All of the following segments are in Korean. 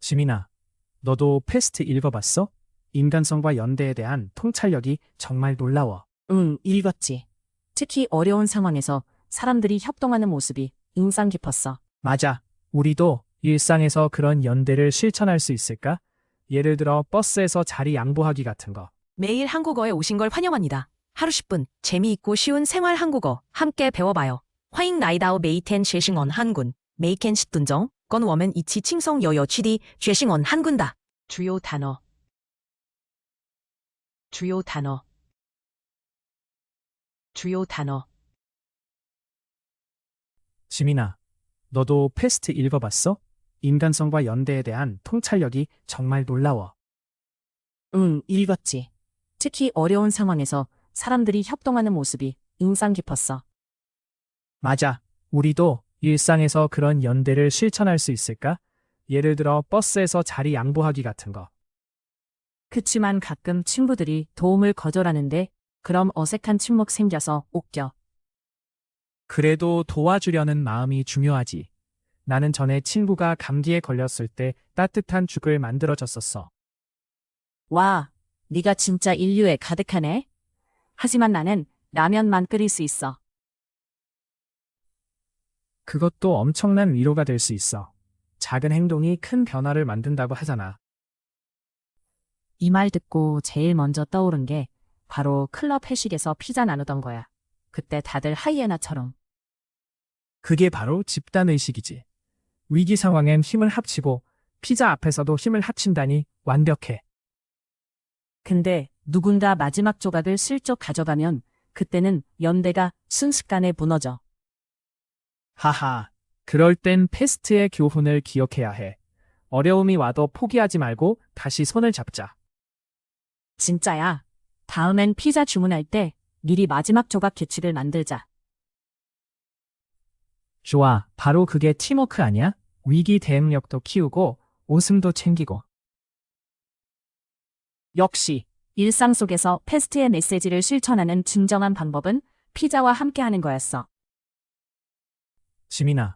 지민아, 너도 패스트 읽어봤어? 인간성과 연대에 대한 통찰력이 정말 놀라워. 응, 읽었지. 특히 어려운 상황에서 사람들이 협동하는 모습이 인상 깊었어. 맞아. 우리도 일상에서 그런 연대를 실천할 수 있을까? 예를 들어 버스에서 자리 양보하기 같은 거. 매일 한국어에 오신 걸 환영합니다. 하루 10분 재미있고 쉬운 생활 한국어 함께 배워봐요. 欢迎来到每天学习언 한군. 每天10分钟跟我们一起轻松又有趣地学习언 한군다. 주요 단어. 주요 단어. 주요 단어. 지민아, 너도 패스트 읽어봤어? 인간성과 연대에 대한 통찰력이 정말 놀라워. 응, 읽었지. 특히 어려운 상황에서 사람들이 협동하는 모습이 인상 깊었어. 맞아. 우리도 일상에서 그런 연대를 실천할 수 있을까? 예를 들어 버스에서 자리 양보하기 같은 거. 그치만 가끔 친구들이 도움을 거절하는데 그럼 어색한 침묵 생겨서 웃겨. 그래도 도와주려는 마음이 중요하지. 나는 전에 친구가 감기에 걸렸을 때 따뜻한 죽을 만들어줬었어. 와, 네가 진짜 인류에 가득하네. 하지만 나는 라면만 끓일 수 있어. 그것도 엄청난 위로가 될 수 있어. 작은 행동이 큰 변화를 만든다고 하잖아. 이 말 듣고 제일 먼저 떠오른 게 바로 클럽 회식에서 피자 나누던 거야. 그때 다들 하이에나처럼. 그게 바로 집단의식이지. 위기 상황엔 힘을 합치고 피자 앞에서도 힘을 합친다니 완벽해. 근데 누군가 마지막 조각을 슬쩍 가져가면 그때는 연대가 순식간에 무너져. 하하, 그럴 땐 패스트의 교훈을 기억해야 해. 어려움이 와도 포기하지 말고 다시 손을 잡자. 진짜야. 다음엔 피자 주문할 때 미리 마지막 조각 규칙을 만들자. 좋아, 바로 그게 팀워크 아니야? 위기 대응력도 키우고 웃음도 챙기고. 역시 일상 속에서 패스트의 메시지를 실천하는 진정한 방법은 피자와 함께하는 거였어. 지민아,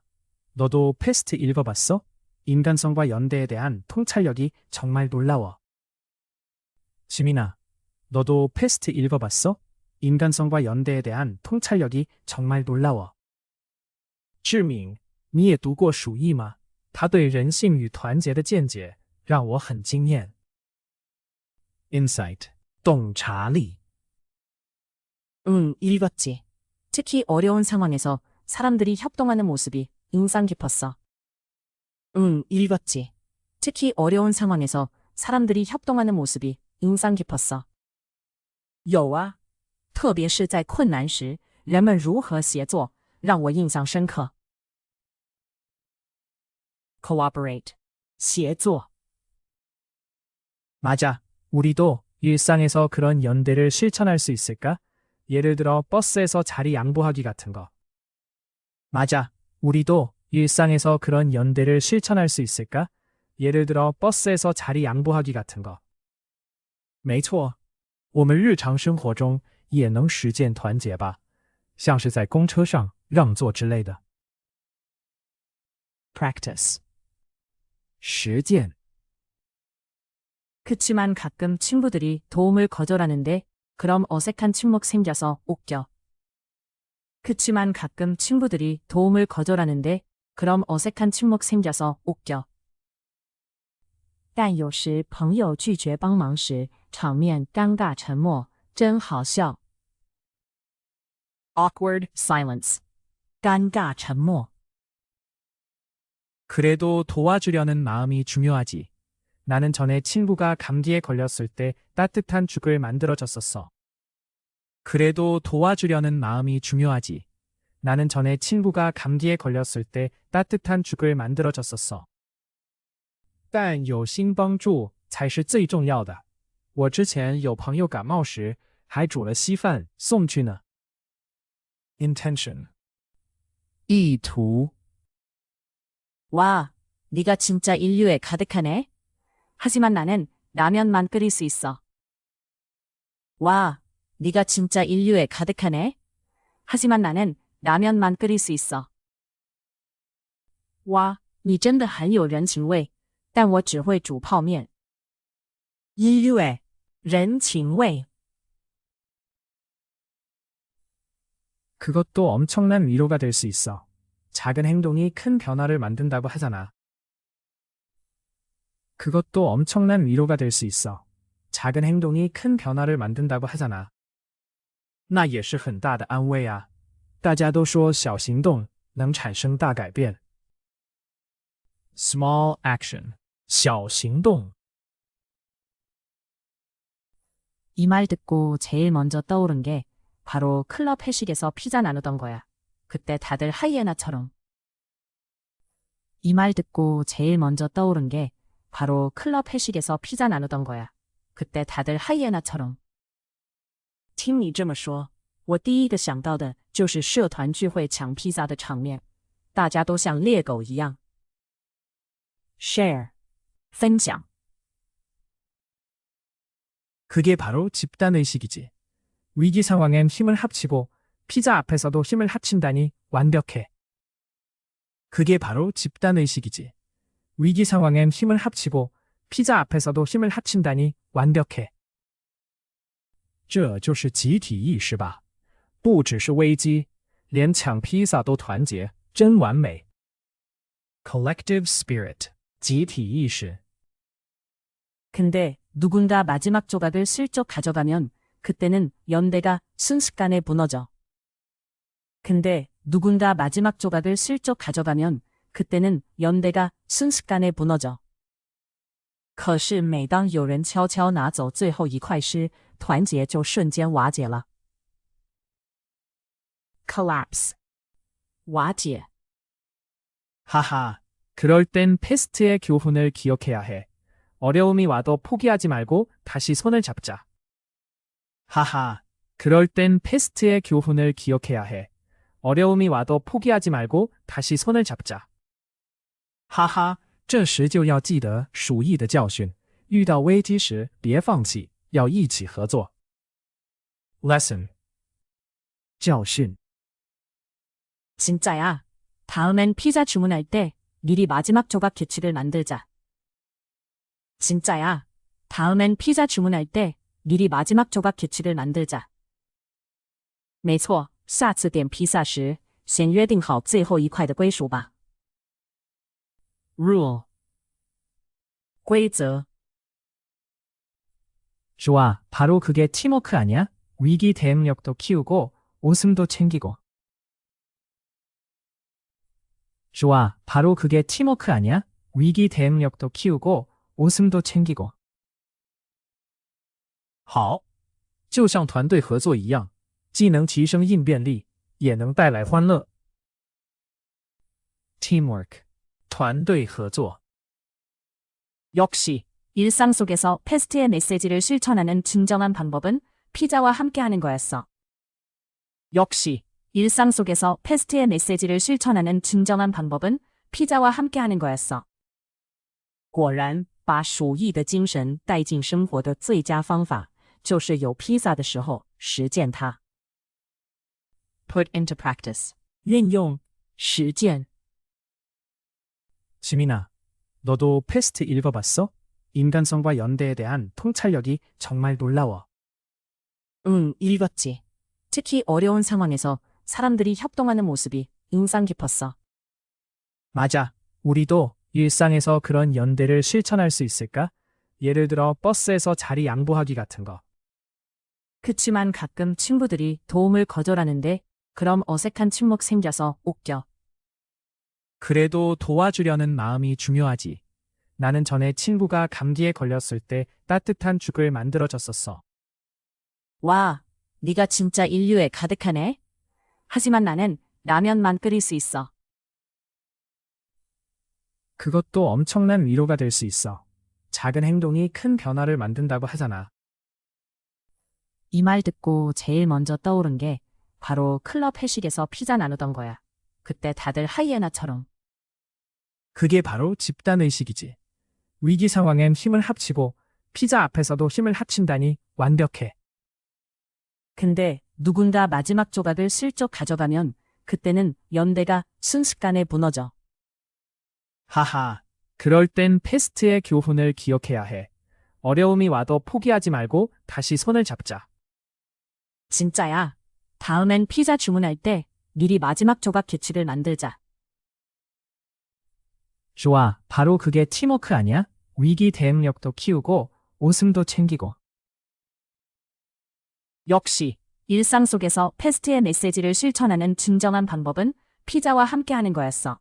너도 패스트 읽어봤어? 인간성과 연대에 대한 통찰력이 정말 놀라워. 지민아, 너도 패스트 읽어봤어? 인간성과 연대에 대한 통찰력이 정말 놀라워. 志敏，你也读过鼠疫吗？他对人性与团结的见解让我很惊艳。Insight， 洞察力。 응, 읽었지. 특히 어려운 상황에서 사람들이 협동하는 모습이 인상 깊었어. 응, 읽었지. 특히 어려운 상황에서 사람들이 협동하는 모습이 인상 깊었어. 有啊，特别是在困难时，人们如何协作，让我印象深刻。Cooperate， 协作。 맞아. 우리도 일상에서 그런 연대를 실천할 수 있을까? 예를 들어 버스에서 자리 양보하기 같은 거. 맞아. 우리도 일상에서 그런 연대를 실천할 수 있을까? 예를 들어 버스에서 자리 양보하기 같은 거. 没错，我们日常生活中也能实践团结吧，像是在公车上让座之类的。Practice， 实践。 그치만 가끔 친구들이 도움을 거절하는데 그럼 어색한 침묵 생겨서 웃겨. 그치만 가끔 친구들이 도움을 거절하는데 그럼 어색한 침묵 생겨서 웃겨. 但有时朋友拒绝帮忙时，场面尴尬沉默，真好笑。Awkward silence. 尴尬沉默。 그래도 도와주려는 마음이 중요하지. 나는 전에 친구가 감기에 걸렸을 때 따뜻한 죽을 만들어줬었어. 그래도 도와주려는 마음이 중요하지. 나는 전에 친구가 감기에 걸렸을 때 따뜻한 죽을 만들어줬었어. 但有心帮助才是最重要的。我之前有朋友感冒时，还煮了稀饭送去呢。Intention， 意图。 와, 네가 진짜 인류에 가득하네. 하지만 나는 라면만 끓일 수 있어. 와, 네가 진짜 인류에 가득하네. 하지만 나는 라면만 끓일 수 있어. 와, 你真的很有人情味.但我只会煮泡面。인류애, 人情味. 그것도 엄청난 위로가 될 수 있어. 작은 행동이 큰 변화를 만든다고 하잖아. 그것도 엄청난 위로가 될 수 있어. 작은 행동이 큰 변화를 만든다고 하잖아. 那也是很大的安慰啊。大家都说小行动能产生大改变。Small action, 小行动。 이 말 듣고 제일 먼저 떠오른 게 바로 클럽 회식에서 피자 나누던 거야. 그때 다들 하이에나처럼. 이 말 듣고 제일 먼저 떠오른 게 바로 클럽 회식에서 피자 나누던 거야. 그때 다들 하이에나처럼. 听你这么说，我第一个想到的就是社团聚会抢披萨的场面，大家都像猎狗一样。share, 分享。 그게 바로 집단의식이지. 위기 상황엔 힘을 합치고 피자 앞에서도 힘을 합친다니 완벽해. 그게 바로 집단의식이지. 위기 상황엔 힘을 합치고 피자 앞에서도 힘을 합친다니 완벽해. 这就是集体意识吧。不只是危机，连抢披萨都团结，真完美。Collective spirit, 集体意识。 근데 누군가 마지막 조각을 슬쩍 가져가면 그때는 연대가 순식간에 무너져. 근데 누군가 마지막 조각을 슬쩍 가져가면 그때는 연대가 순식간에 무너져. 可是每当有人悄悄拿走最后一块时，团结就瞬间瓦解了。collapse, 瓦解。 하하, 그럴 땐 패스트의 교훈을 기억해야 해. 어려움이 와도 포기하지 말고 다시 손을 잡자. 하하, 그럴 땐 패스트의 교훈을 기억해야 해. 어려움이 와도 포기하지 말고 다시 손을 잡자. 하하, 这时就要记得鼠疫的教训，遇到危机时别放弃，要一起合作。Lesson, 教训。 진짜야. 다음엔 피자 주문할 때 미리 마지막 조각 규칙을 만들자. 진짜야. 다음엔 피자 주문할 때 미리 마지막 조각 규칙을 만들자. 没错，下次点披萨时，先约定好最后一块的归属吧。Rule, 规则。 좋아, 바로 그게 팀워크 아니야? 위기 대응력도 키우고 웃음도 챙기고. 좋아, 바로 그게 팀워크 아니야? 위기 대응력도 키우고 웃음도 챙기고. 好，就像团队合作一样，既能提升应变力，也能带来欢乐。Teamwork, 团队合作。 역시 일상 속에서 패스트의 메시지를 실천하는 진정한 방법은 피자와 함께하는 거였어. 역시 일상 속에서 패스트의 메시지를 실천하는 진정한 방법은 피자와 함께하는 거였어. 果然，把鼠疫的精神带进生活的最佳方法，就是有披萨的时候实践它。Put into practice, 运用，实践。 지민아, 너도 패스트 읽어봤어? 인간성과 연대에 대한 통찰력이 정말 놀라워. 응, 읽었지. 특히 어려운 상황에서 사람들이 협동하는 모습이 인상 깊었어. 맞아. 우리도 일상에서 그런 연대를 실천할 수 있을까? 예를 들어 버스에서 자리 양보하기 같은 거. 그치만 가끔 친구들이 도움을 거절하는데 그럼 어색한 침묵 생겨서 웃겨. 그래도 도와주려는 마음이 중요하지. 나는 전에 친구가 감기에 걸렸을 때 따뜻한 죽을 만들어줬었어. 와, 네가 진짜 인류에 가득하네. 하지만 나는 라면만 끓일 수 있어. 그것도 엄청난 위로가 될 수 있어. 작은 행동이 큰 변화를 만든다고 하잖아. 이 말 듣고 제일 먼저 떠오른 게 바로 클럽 회식에서 피자 나누던 거야. 그때 다들 하이에나처럼. 그게 바로 집단의식이지. 위기 상황엔 힘을 합치고 피자 앞에서도 힘을 합친다니 완벽해. 근데 누군가 마지막 조각을 슬쩍 가져가면 그때는 연대가 순식간에 무너져. 하하, 그럴 땐 패스트의 교훈을 기억해야 해. 어려움이 와도 포기하지 말고 다시 손을 잡자. 진짜야. 다음엔 피자 주문할 때 미리 마지막 조각 규칙을 만들자. 좋아. 바로 그게 팀워크 아니야? 위기 대응력도 키우고 웃음도 챙기고. 역시 일상 속에서 패스트의 메시지를 실천하는 진정한 방법은 피자와 함께하는 거였어.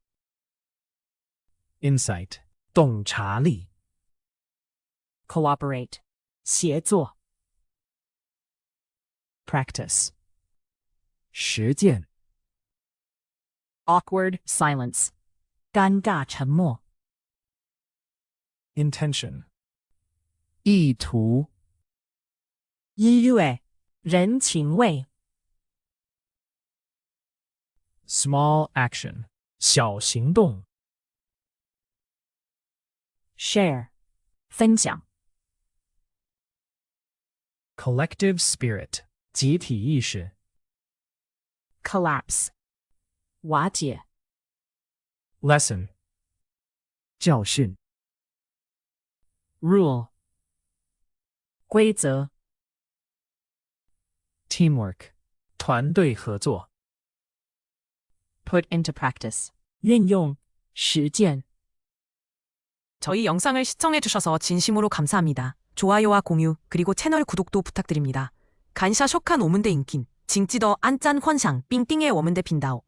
insight, 洞察力 cooperate, 协作 practice, 实践 awkward silence, 尴尬沉默 intention, 意图音乐人情味 small action, 小行动 share, 分享 collective spirit, 集体意识 collapse, 瓦解 lesson, 教训 rule, 规则 teamwork, 团队合作 put into practice, 运用实践 저희 영상을 시청해주셔서 진심으로 감사합니다. 좋아요와 공유, 그리고 채널 구독도 부탁드립니다. 간샤 쇼칸 오문대 인킨, 징찌더 안짠 헌상, 삥삥의 워문대 빈다오.